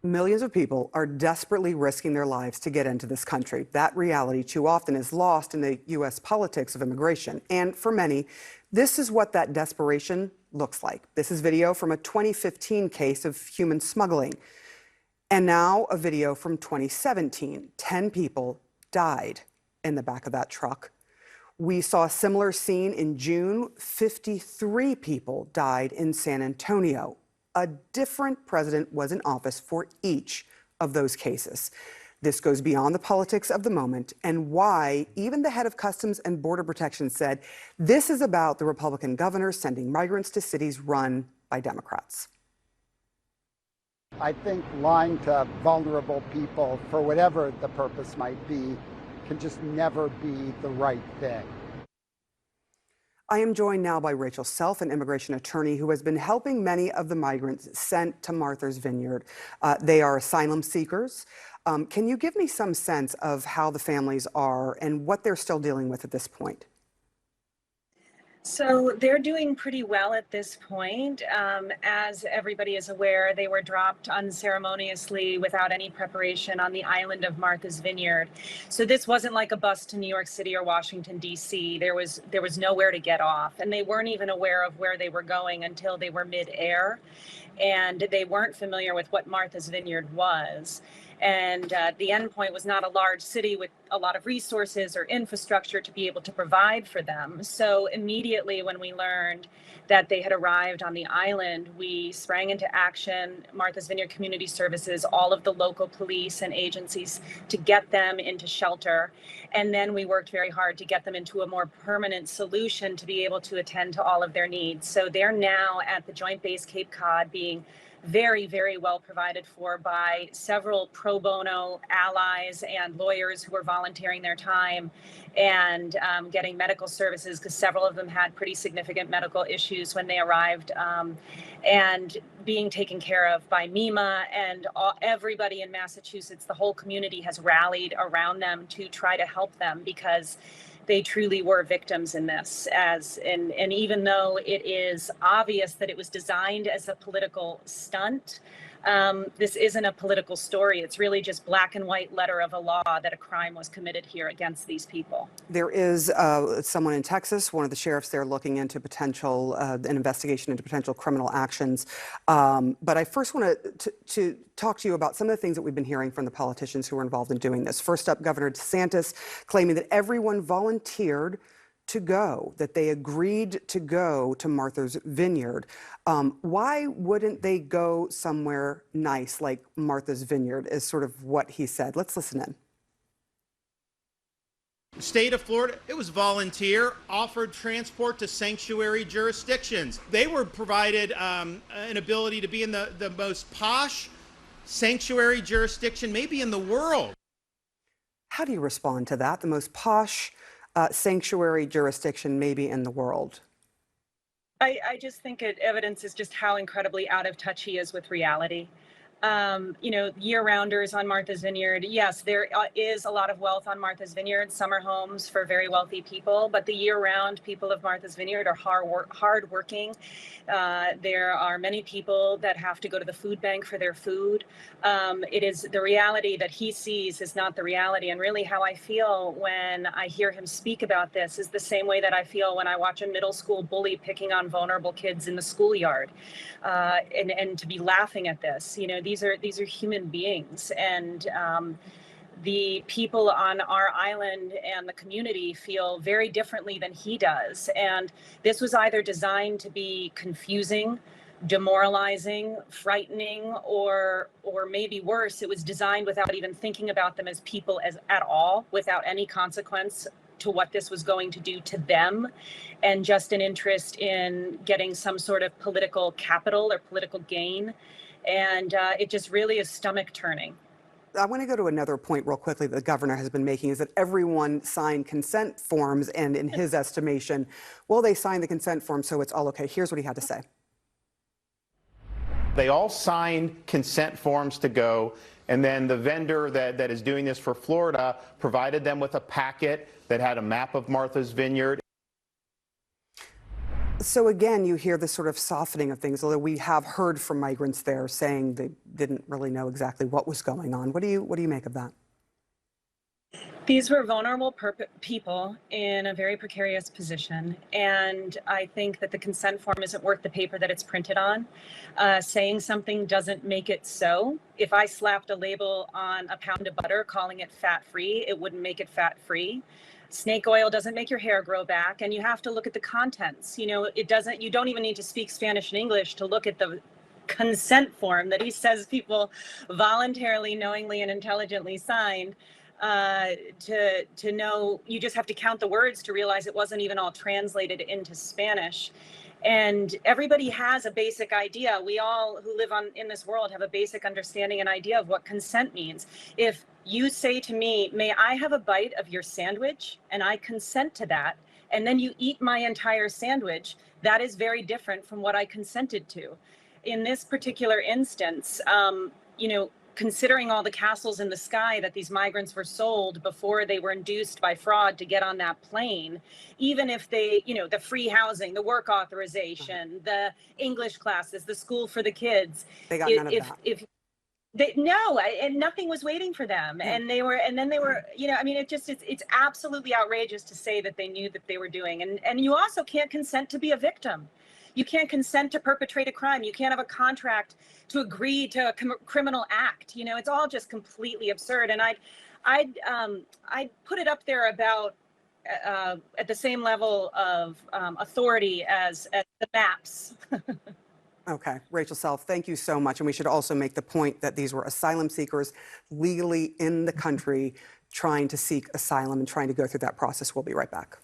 Millions of people are desperately risking their lives to get into this country. That reality too often is lost in the U.S. politics of immigration. And for many, this is what that desperation looks like. This is video from a 2015 case of human smuggling. And now a video from 2017. 10 people died in the back of that truck. We saw a similar scene in June. 53 people died in San Antonio. A different president was in office for each of those cases. This goes beyond the politics of the moment and why even the head of Customs and Border Protection said this is about the Republican governors sending migrants to cities run by Democrats. I think lying to vulnerable people, for whatever the purpose might be, can just never be the right thing. I am joined now by Rachel Self, an immigration attorney who has been helping many of the migrants sent to Martha's Vineyard. They are asylum seekers. Can you give me some sense of how the families are and what they're still dealing with at this point? So they're doing pretty well at this point. As everybody is aware, they were dropped unceremoniously without any preparation on the island of Martha's Vineyard. So this wasn't like a bus to New York City or Washington, D.C. There was nowhere to get off, and they weren't even aware of where they were going until they were mid-air, and they weren't familiar with what Martha's Vineyard was. And the endpoint was not a large city with a lot of resources or infrastructure to be able to provide for them. So immediately when we learned that they had arrived on the island, we sprang into action, Martha's Vineyard Community Services, all of the local police and agencies, to get them into shelter. And then we worked very hard to get them into a more permanent solution to be able to attend to all of their needs. So they're now at the Joint Base Cape Cod being very, very well provided for by several pro bono allies and lawyers who are volunteering their time and getting medical services, because several of them had pretty significant medical issues when they arrived, and being taken care of by MEMA and everybody in Massachusetts. The whole community has rallied around them to try to help them because they truly were victims in this. And even though it is obvious that it was designed as a political stunt, this isn't a political story. It's really just black and white letter of a law that a crime was committed here against these people. There is someone in Texas, one of the sheriffs there, looking into an investigation into potential criminal actions. But I first want to talk to you about some of the things that we've been hearing from the politicians who were involved in doing this. First up, Governor DeSantis claiming that everyone volunteered to go, that they agreed to go to Martha's Vineyard. Why wouldn't they go somewhere nice like Martha's Vineyard is sort of what he said. Let's listen in. State of Florida, it was volunteer, offered transport to sanctuary jurisdictions. They were provided an ability to be in the most posh sanctuary jurisdiction maybe in the world. How do you respond to that? The most posh sanctuary jurisdiction maybe in the world? I just think it evidences just how incredibly out of touch he is with reality. Year-rounders on Martha's Vineyard, yes, there is a lot of wealth on Martha's Vineyard, summer homes for very wealthy people, but the year-round people of Martha's Vineyard are hard-working. There are many people that have to go to the food bank for their food. It is the reality that he sees is not the reality, and really how I feel when I hear him speak about this is the same way that I feel when I watch a middle school bully picking on vulnerable kids in the schoolyard, and to be laughing at this. These are human beings, and the people on our island and the community feel very differently than he does. And this was either designed to be confusing, demoralizing, frightening, or maybe worse, it was designed without even thinking about them as people at all, without any consequence to what this was going to do to them, and just an interest in getting some sort of political capital or political gain. And it just really is stomach turning. I want to go to another point real quickly that the governor has been making, is that everyone signed consent forms, and in his estimation, well, they signed the consent form, so it's all okay. Here's what he had to say. They all signed consent forms to go, and then the vendor that is doing this for Florida provided them with a packet that had a map of Martha's Vineyard. So again, you hear this sort of softening of things, although we have heard from migrants there saying they didn't really know exactly what was going on. What do you make of that? These were vulnerable people in a very precarious position. And I think that the consent form isn't worth the paper that it's printed on. Saying something doesn't make it so. If I slapped a label on a pound of butter calling it fat-free, it wouldn't make it fat-free. Snake oil doesn't make your hair grow back. And you have to look at the contents. You know, you don't even need to speak Spanish and English to look at the consent form that he says people voluntarily, knowingly, and intelligently signed. To know, you just have to count the words to realize it wasn't even all translated into Spanish. And everybody has a basic idea. We all who live in this world have a basic understanding and idea of what consent means. If you say to me, may I have a bite of your sandwich? And I consent to that, and then you eat my entire sandwich, that is very different from what I consented to. In this particular instance, you know, considering all the castles in the sky that these migrants were sold before they were induced by fraud to get on that plane, even if they, you know, the free housing, the work authorization, the English classes, the school for the kids, They got none of that. and nothing was waiting for them. And then they were, you know, I mean, it's absolutely outrageous to say that they knew that they were doing. And you also can't consent to be a victim. You can't consent to perpetrate a crime. You can't have a contract to agree to a criminal act. You know, it's all just completely absurd. And I'd put it up there about at the same level of authority as the maps. Okay, Rachel Self, thank you so much. And we should also make the point that these were asylum seekers legally in the country trying to seek asylum and trying to go through that process. We'll be right back.